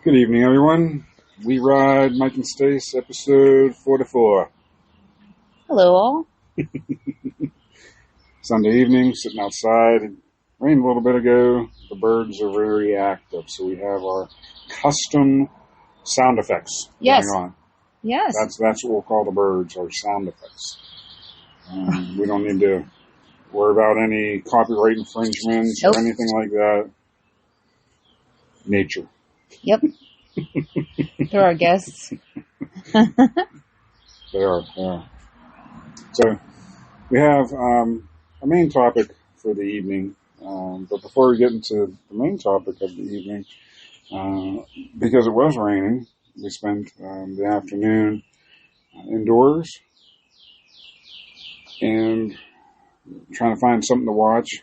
Good evening, everyone. We Ride Mike and Stace, episode 44. Hello, all. Sunday evening, sitting outside. It rained a little bit ago. The birds are very active, so we have our custom sound effects Yes. going on. Yes. That's what we'll call the birds, our sound effects. We don't need to worry about any copyright infringements Nope. or anything like that. Nature. Yep. They're our guests. They are. So we have a main topic for the evening. But before we get into the main topic of the evening, because it was raining, we spent the afternoon indoors and trying to find something to watch.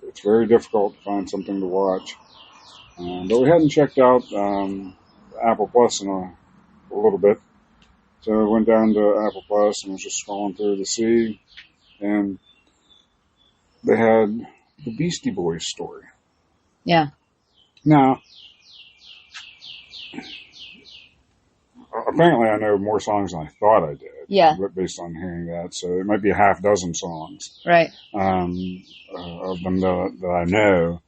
It's very difficult to find something to watch. But we hadn't checked out Apple Plus in a little bit. So I went down to Apple Plus and was just scrolling through to see. And they had the Beastie Boys story. Yeah. Now, apparently I know more songs than I thought I did. Yeah. Based on hearing that. So it might be a half dozen songs. Right. Of them that I know.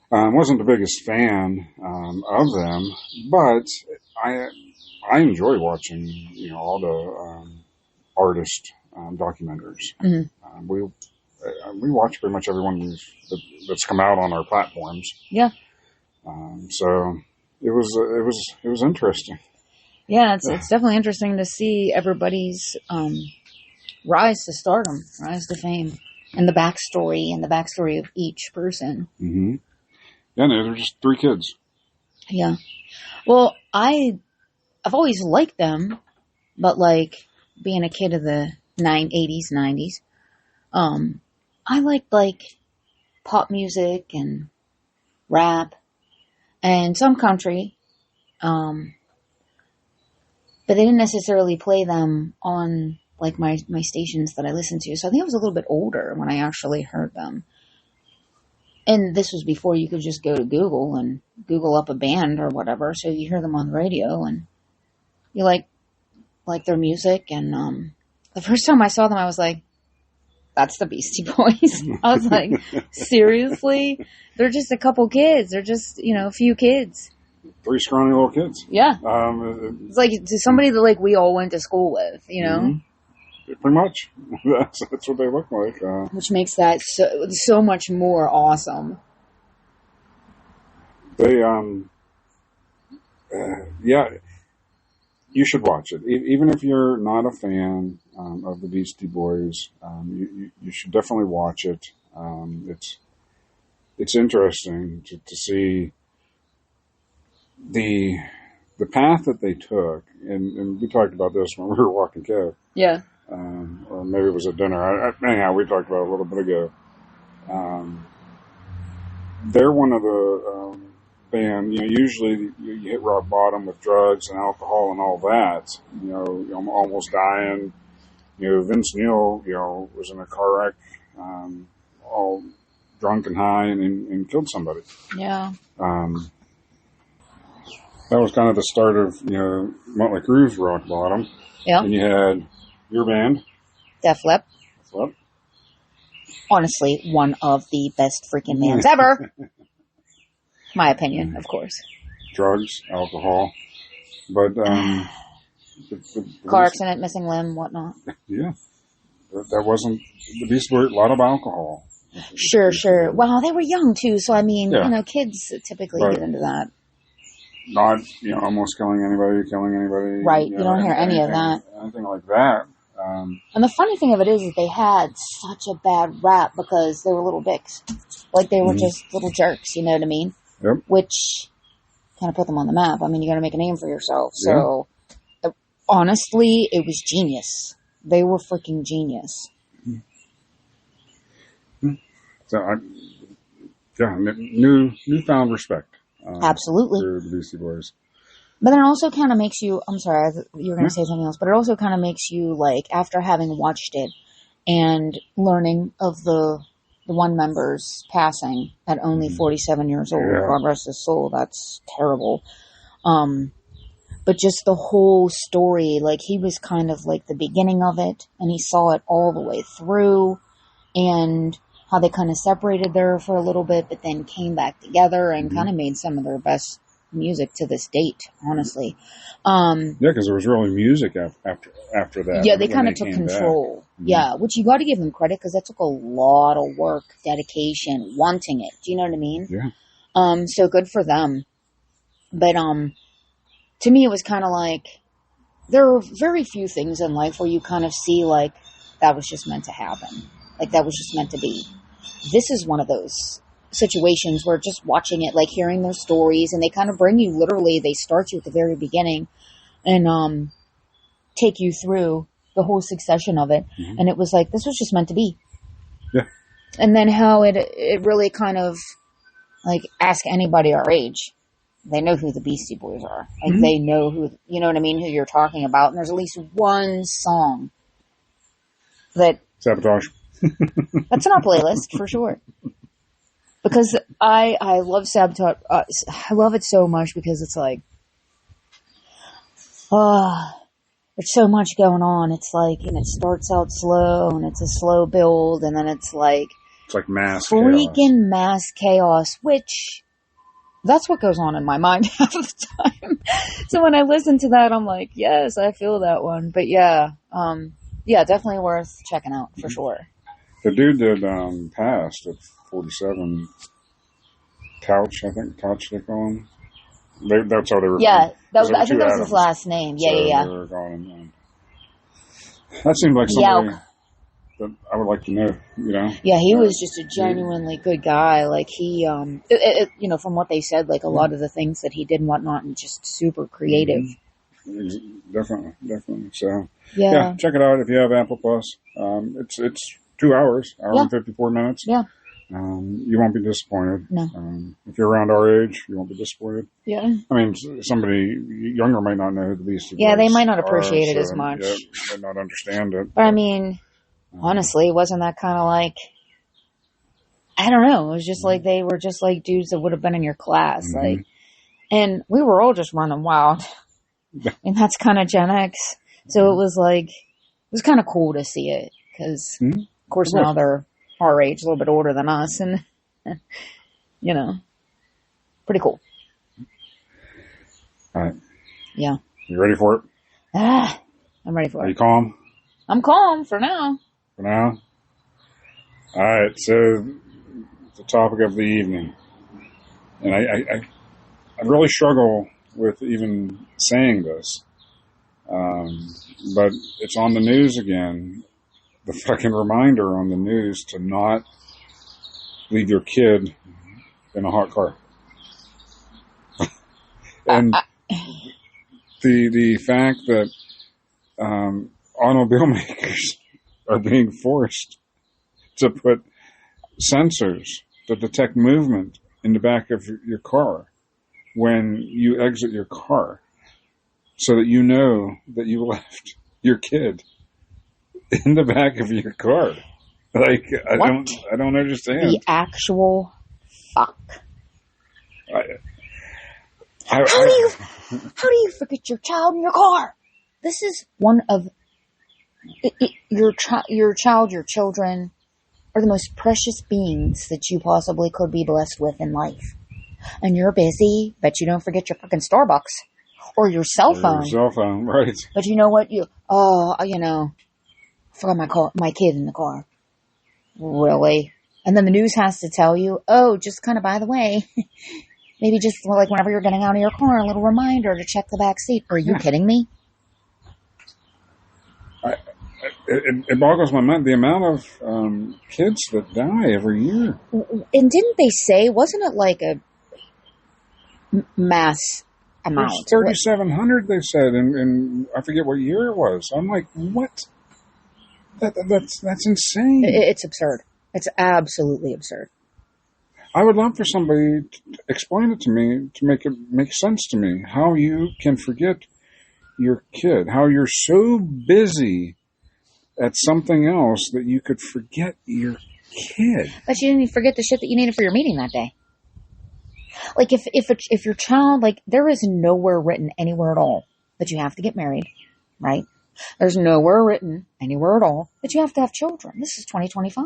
Wasn't the biggest fan of them, but I enjoy watching all the artist documentaries. Mm-hmm. We watch pretty much everyone that's come out on our platforms. Yeah. So it was interesting. Yeah, it's definitely interesting to see everybody's rise to stardom, rise to fame, and the backstory of each person. Mm-hmm. Yeah, no, they're just three kids. Yeah. Well, I've always liked them, but like being a kid of the 80s, 90s, I liked like pop music and rap and some country, but they didn't necessarily play them on like my stations that I listened to. So I think I was a little bit older when I actually heard them. And this was before you could just go to Google and Google up a band or whatever. So you hear them on the radio and you like their music. And the first time I saw them, I was like, that's the Beastie Boys. I was like, seriously? They're just a couple kids. They're just, a few kids. Three scrawny little kids. Yeah. It's like to somebody that like we all went to school with, Mm-hmm. Pretty much. That's what they look like. Which makes that so much more awesome. They, yeah, you should watch it. Even if you're not a fan of the Beastie Boys, you should definitely watch it. It's interesting to see the path that they took, and we talked about this when we were walking Kev. Yeah. Or maybe it was at dinner. Anyhow, we talked about it a little bit ago. They're one of the band. Usually you hit rock bottom with drugs and alcohol and all that. I'm almost dying. Vince Neil, was in a car wreck, all drunk and high, and killed somebody. Yeah. That was kind of the start of Motley Crue's rock bottom. Yeah. And you had your band, Def Lep. What? Honestly, one of the best freaking bands ever. My opinion, of course. Drugs, alcohol, but car accident, missing limb, whatnot. Yeah, that wasn't the Beastie Boys. A lot of alcohol. Sure. Well, they were young too, so I mean, kids typically Right. get into that. Not almost killing anybody. Right. You don't hear any of that. Anything like that. And the funny thing of it is that they had such a bad rap because they were little dicks. Like they were just little jerks, you know what I mean? Yep. Which kind of put them on the map. I mean, you got to make a name for yourself. So, honestly, it was genius. They were freaking genius. So, newfound respect. Absolutely. For the Beastie Boys. But then it also kind of makes you, I'm sorry, you were going to say something else, but it also kind of makes you, like, after having watched it and learning of the the one member's passing at only 47 years old. Yeah. God rest his soul. That's terrible. But just the whole story, like he was kind of like the beginning of it, and he saw it all the way through, and how they kind of separated there for a little bit, but then came back together and kind of made some of their best music to this date, honestly. Yeah, because there was really music after that. Yeah, they kind of took control. Yeah, which you got to give them credit, because that took a lot of work, dedication, wanting it. Do you know what I mean? Yeah. So good for them. But to me, it was kind of like, there are very few things in life where you kind of see like that was just meant to happen, like that was just meant to be. This is one of those situations where just watching it, like hearing their stories, and they kind of bring you, literally, they start you at the very beginning and take you through the whole succession of it. And it was like, this was just meant to be. Yeah. And then how it really kind of, like, ask anybody our age, they know who the Beastie Boys are. Like, they know who, you know what I mean, who you're talking about. And there's at least one song that... Sabotage. That's on our playlist, for sure. Because I love Sabotage. I love it so much because it's like... there's so much going on. It's like, and it starts out slow, and it's a slow build, and then it's like... It's like mass freaking mass chaos, which... That's what goes on in my mind half of the time. So when I listen to that, I'm like, yes, I feel that one. But yeah, definitely worth checking out for sure. The dude that passed at 47, Couch, I think, Couch they call him. That's how they were. Yeah, I think that was Adams. his last name. Yeah. They were calling him, that seemed like somebody that I would like to know, you know? Yeah, he was just a genuinely good guy. Like, he, you know, from what they said, like, a lot of the things that he did and whatnot, and just super creative. Definitely. So, yeah, check it out if you have Apple Plus. It's 2 hours, and 54 minutes. Yeah. You won't be disappointed. No. If you're around our age, you won't be disappointed. Yeah. I mean, somebody younger might not know who the Beastie Boys are. Yeah, they might not appreciate it as much. Yeah, might not understand it. But I mean... Honestly, wasn't that kind of like, I don't know, it was just like they were just like dudes that would have been in your class. Like, and we were all just running wild. And that's kind of Gen X. So it was like, it was kind of cool to see it. Because, of course, now they're our age, a little bit older than us. And, you know, pretty cool. All right. Yeah. You ready for it? I'm ready for it. Are you calm? I'm calm for now. For now? All right, so the topic of the evening. And I really struggle with even saying this. But it's on the news again. The fucking reminder on the news to not leave your kid in a hot car. And the fact that automobile makers are being forced to put sensors that detect movement in the back of your car when you exit your car, so that you know that you left your kid in the back of your car. Like, I don't understand. The actual fuck. How do you forget your child in your car? This is one of your child, your children are the most precious beings that you possibly could be blessed with in life. And you're busy, but you don't forget your fucking Starbucks or your cell phone. Your cell phone, right? But you know what? Forgot my kid in the car. Really? And then the news has to tell you, just kind of by the way, maybe just like whenever you're getting out of your car, a little reminder to check the back seat. Are you kidding me? It boggles my mind, the amount of kids that die every year. And didn't they say, wasn't it like a mass amount? 3,700, they said, and I forget what year it was. I'm like, what? That's insane. It's absurd. It's absolutely absurd. I would love for somebody to explain it to me, to make it make sense to me, how you can forget your kid, how you're so busy at something else that you could forget your kid. But you didn't even forget the shit that you needed for your meeting that day. Like, if your child, like, there is nowhere written anywhere at all that you have to get married, right? There's nowhere written anywhere at all that you have to have children. This is 2025.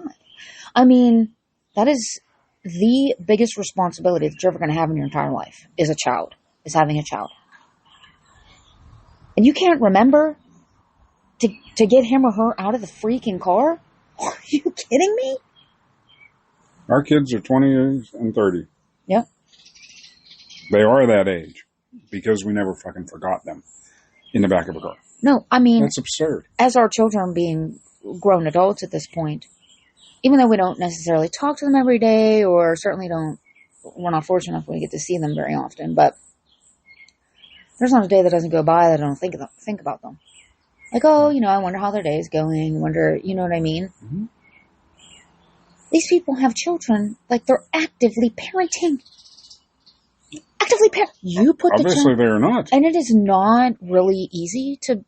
I mean, that is the biggest responsibility that you're ever going to have in your entire life is having a child. And you can't remember to get him or her out of the freaking car? Are you kidding me? Our kids are 20 and 30. Yep. They are that age because we never fucking forgot them in the back of a car. No, I mean, that's absurd. As our children being grown adults at this point, even though we don't necessarily talk to them every day or certainly we're not fortunate enough we get to see them very often, but there's not a day that doesn't go by that I don't think about them. Like, oh, I wonder how their day is going. Wonder, you know what I mean? Mm-hmm. These people have children, like they're actively parenting. You put obviously they're not, and it is not really easy to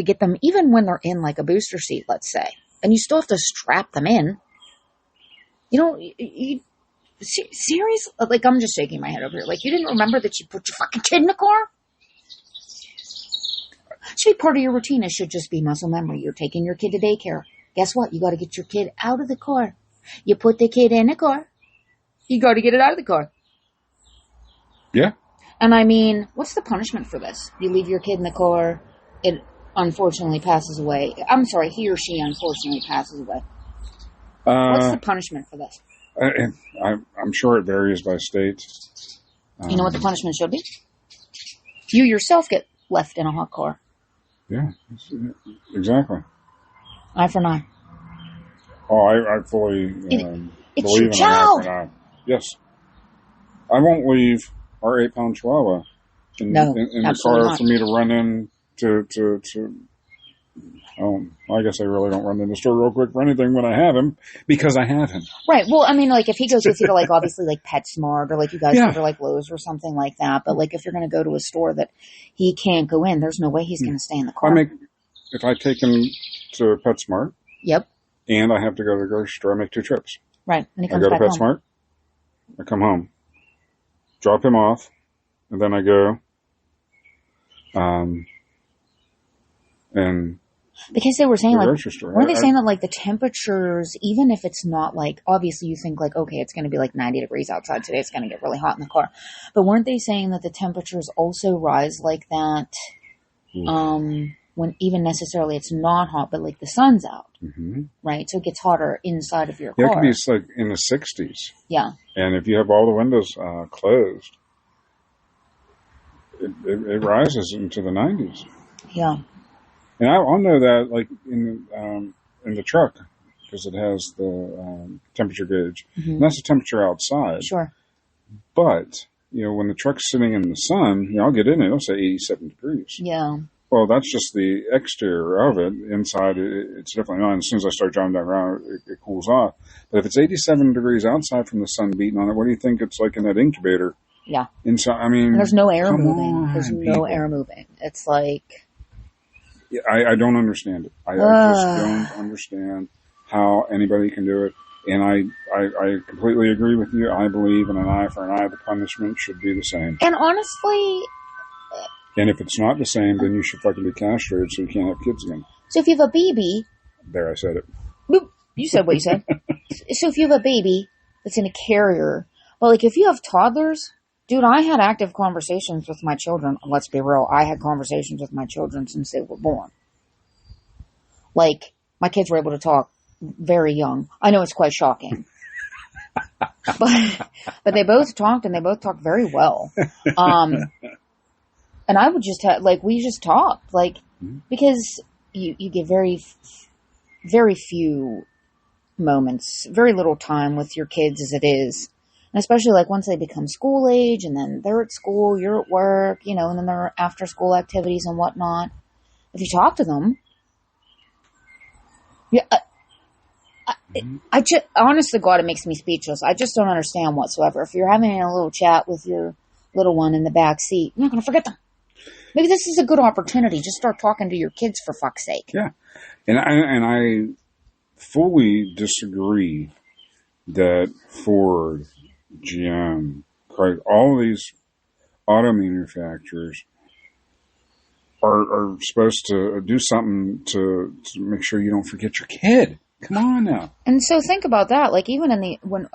get them, even when they're in like a booster seat, let's say, and you still have to strap them in. Seriously, like I'm just shaking my head over here. Like you didn't remember that you put your fucking kid in the car? It should be part of your routine. It should just be muscle memory. You're taking your kid to daycare. Guess what? You got to get your kid out of the car. You put the kid in the car. You got to get it out of the car. Yeah. And I mean, what's the punishment for this? You leave your kid in the car, it unfortunately passes away. I'm sorry, he or she unfortunately passes away. What's the punishment for this? I'm sure it varies by state. You know what the punishment should be? You yourself get left in a hot car. Yeah, exactly. Eye for an eye. Oh, I fully it's believe your in child. an eye for an eye. Yes. I won't leave our 8-pound Chihuahua in the car not. for me to run in to I guess I really don't run in the store real quick for anything when I have him because I have him. Right. Well, I mean, like if he goes with you to like obviously like PetSmart or like you guys go to like Lowe's or something like that, but like if you're going to go to a store that he can't go in, there's no way he's going to stay in the car. If I take him to PetSmart. Yep. And I have to go to the grocery store, I make 2 trips. Right. And he comes I go back to PetSmart. I come home. Drop him off, and then I go, and because they were saying like, weren't they saying that like the temperatures, even if it's not like, obviously you think like, okay, it's going to be like 90 degrees outside today, it's going to get really hot in the car, but weren't they saying that the temperatures also rise like that, when even necessarily it's not hot, but like the sun's out, right? So it gets hotter inside of your car. Yeah, it could be like in the 60s. Yeah. And if you have all the windows closed, it rises into the 90s. Yeah. And I'll know that like in the truck because it has the temperature gauge. And that's the temperature outside. Sure. But, when the truck's sitting in the sun, I'll get in it, it'll say 87 degrees. Yeah. Well, that's just the exterior of it. Inside, it's definitely not. As soon as I start driving down around, it cools off. But if it's 87 degrees outside from the sun beating on it, what do you think it's like in that incubator? Yeah. Inside, I mean, there's no air moving. There's no air moving. It's like, yeah, I don't understand it. I just don't understand how anybody can do it. And I completely agree with you. I believe in an eye for an eye. The punishment should be the same. And honestly, and if it's not the same, then you should fucking be castrated so you can't have kids again. So if you have a baby... There, I said it. Boop, you said what you said. So if you have a baby that's in a carrier, well, like if you have toddlers, dude, I had active conversations with my children. Let's be real. I had conversations with my children since they were born. Like, my kids were able to talk very young. I know it's quite shocking. but they both talked, and they both talked very well. And I would just we just talked, like, because you get very, very few moments, very little time with your kids as it is. And especially like once they become school age and then they're at school, you're at work, and then there are after school activities and whatnot. If you talk to them, yeah, I just, honest to God, it makes me speechless. I just don't understand whatsoever. If you're having a little chat with your little one in the back seat, you're not going to forget them. Maybe this is a good opportunity. Just start talking to your kids for fuck's sake. Yeah. And I fully disagree that Ford, GM, Chrysler, all of these auto manufacturers are supposed to do something to make sure you don't forget your kid. Come on now. And so think about that. Like even when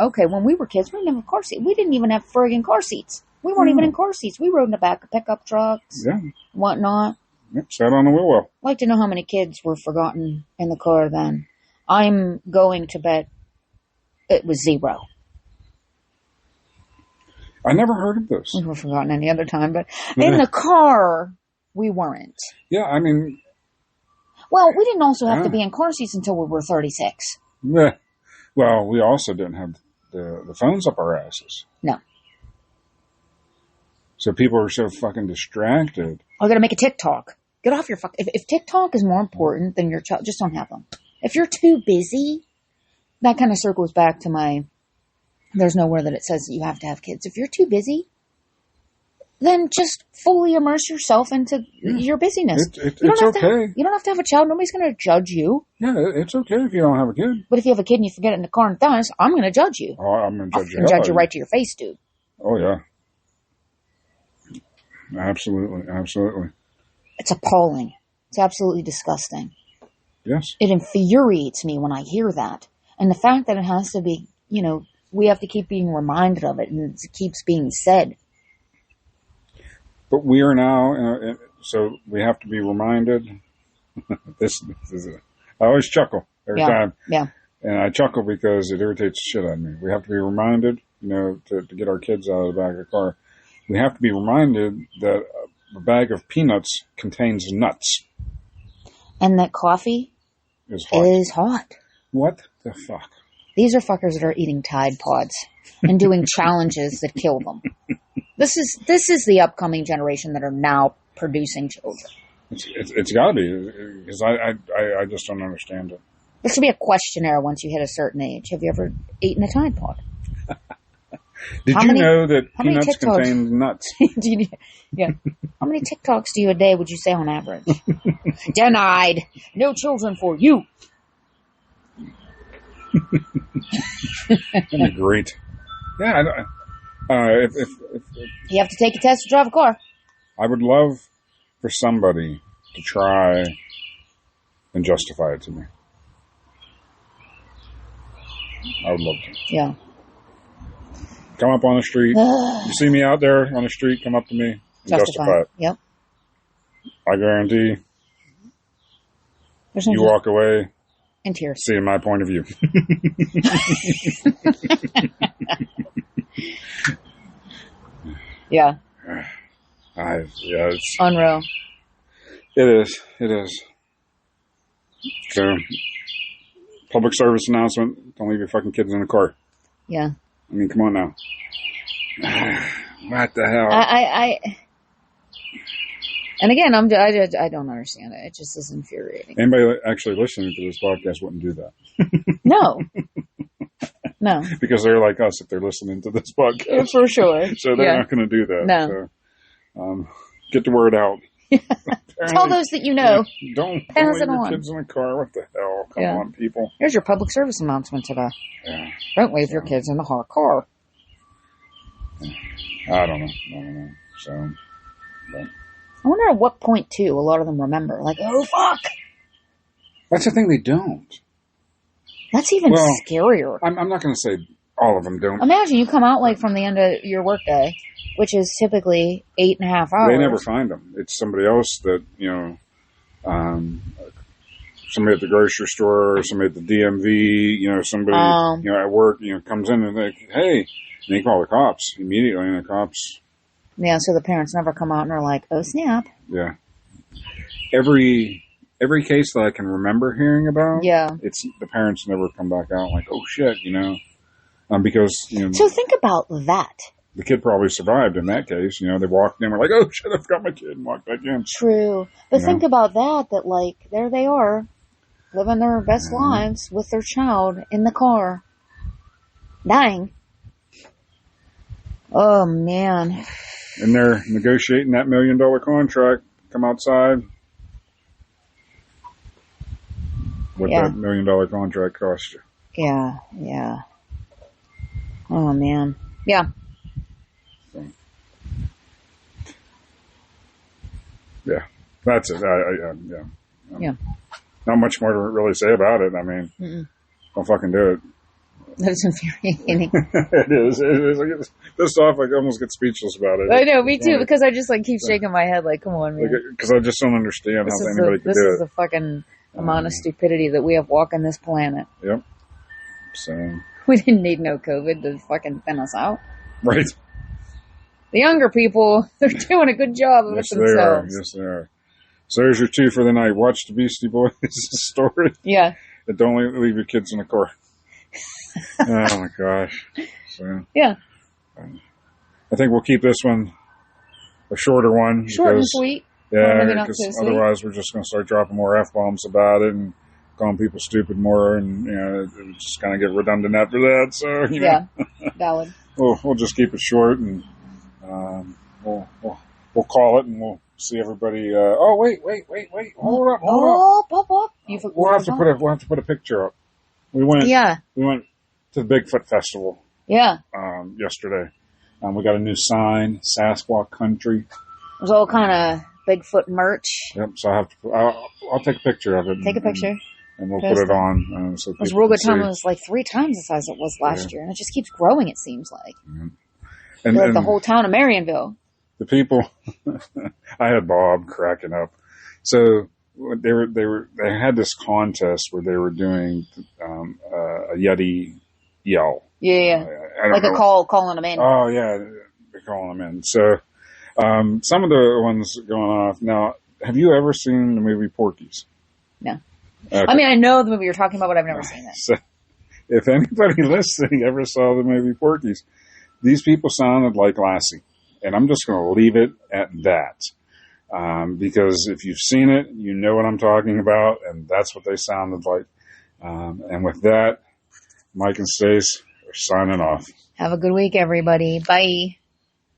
we were kids, we didn't have a car seat. We didn't even have friggin' car seats. We weren't even in car seats. We rode in the back of pickup trucks, whatnot. Yep, sat on the wheel well. I'd like to know how many kids were forgotten in the car then. I'm going to bet it was 0. I never heard of this. We were forgotten any other time, but in the car, we weren't. Yeah, I mean... Well, we didn't also have to be in car seats until we were 36. Yeah. Well, we also didn't have the phones up our asses. No. So people are so fucking distracted. I gotta make a TikTok. Get off your fuck. If TikTok is more important than your child, just don't have them. If you're too busy, that kind of circles back to there's nowhere that it says that you have to have kids. If you're too busy, then just fully immerse yourself into your busyness. It's okay. You don't have to have a child. Nobody's going to judge you. Yeah, it's okay if you don't have a kid. But if you have a kid and you forget it in the car and dies, I'm going to judge you. Oh, I'm going to judge you. I'm judge you right to your face, dude. Oh, yeah. Absolutely. Absolutely. It's appalling. It's absolutely disgusting. Yes. It infuriates me when I hear that. And the fact that it has to be, we have to keep being reminded of it and it keeps being said. But we are now, so we have to be reminded. This is I always chuckle every time. Yeah. And I chuckle because it irritates the shit out of me. We have to be reminded, to get our kids out of the back of the car. We have to be reminded that a bag of peanuts contains nuts. And that coffee is hot. What the fuck? These are fuckers that are eating Tide Pods and doing challenges that kill them. This is the upcoming generation that are now producing children. It's got to be, because I just don't understand it. There should be a questionnaire once you hit a certain age. Have you ever eaten a Tide Pod? Did you know that peanuts contain nuts? Yeah. How many TikToks do you a day would you say on average? Denied. No children for you. That'd be great. Yeah. If you have to take a test to drive a car. I would love for somebody to try and justify it to me. I would love to. Yeah. Come up on the street. You see me out there on the street, come up to me and justify it. Yep. I guarantee you walk away in tears. Seeing my point of view. Yeah. It's unreal. It is. So, public service announcement: don't leave your fucking kids in the car. Yeah. I mean, come on now. What the hell? And again, I don't understand it. It just is infuriating. Anybody actually listening to this podcast wouldn't do that. No. No. Because they're like us if they're listening to this podcast. For sure. So they're not going to do that. No. So, get the word out. Tell those that you know. Don't pass leave it your on. kids in the car. What the hell? Come on, people. Here's your public service announcement today. Yeah. Don't leave your kids in the car. I don't know. So, but. I wonder at what point, too, a lot of them remember. Like, oh, fuck! That's the thing, they don't. That's even scarier. I'm not going to say all of them don't. Imagine you come out, like, from the end of your workday, which is typically 8.5 hours. They never find them. It's somebody else that, somebody at the grocery store, or somebody at the DMV, somebody, at work, comes in and they, hey, and they call the cops immediately, and the cops. Yeah, so the parents never come out and are like, oh, snap. Yeah. Every case that I can remember hearing about, it's the parents never come back out like, oh, shit, because, So think about that. The kid probably survived in that case. They walked in, were like, oh, shit, I forgot my kid, and walked back in. True. But think about that, like, there they are, living their best lives with their child in the car, dying. Oh, man. And they're negotiating that $1 million contract. Come outside. what Yeah. that $1 million contract cost you. Yeah. Yeah. Oh man. Yeah. So, yeah, that's it. Yeah. Yeah. Not much more to really say about it. I mean, don't fucking do it. That's infuriating. It is. I get this off. I almost get speechless about it. I know, me too, because I just like keep shaking my head like, come on, man. Because I just don't understand how anybody could this do is it. the fucking amount of stupidity that we have walking this planet. Yep. So. We didn't need no COVID to fucking thin us out. Right. The younger people, they're doing a good job of it themselves. Yes, they are. So there's your 2 for the night. Watch the Beastie Boys story. Yeah. And don't leave your kids in the car. Oh my gosh. So, yeah. I think we'll keep this one a shorter one. Short and sweet. Yeah, because otherwise we're just going to start dropping more F-bombs about it and calling people stupid more, and it just kind of get redundant after that. So yeah, valid. We'll just keep it short, and we'll call it, and we'll see everybody. Oh wait! Hold up! We'll have to put a picture up. We went to the Bigfoot Festival. Yeah. Yesterday, we got a new sign, Sasquatch Country. There's all kind of Bigfoot merch. Yep. So I'll take a picture of it. Take a picture. And we'll put it on. So this Ruga Town was like 3 times the size it was last year, and it just keeps growing. It seems like. Mm-hmm. And like the whole town of Marionville. The people, I had Bob cracking up. So they had this contest where they were doing a Yeti yell. Yeah. Like a calling them in. Oh yeah, they're calling them in. So some of the ones going off. Now, have you ever seen the movie Porky's? No. Okay. I mean, I know the movie you're talking about, but I've never seen it. So, if anybody listening ever saw the movie Porky's, these people sounded like Lassie. And I'm just going to leave it at that. Because if you've seen it, you know what I'm talking about, and that's what they sounded like. And with that, Mike and Stace are signing off. Have a good week, everybody. Bye.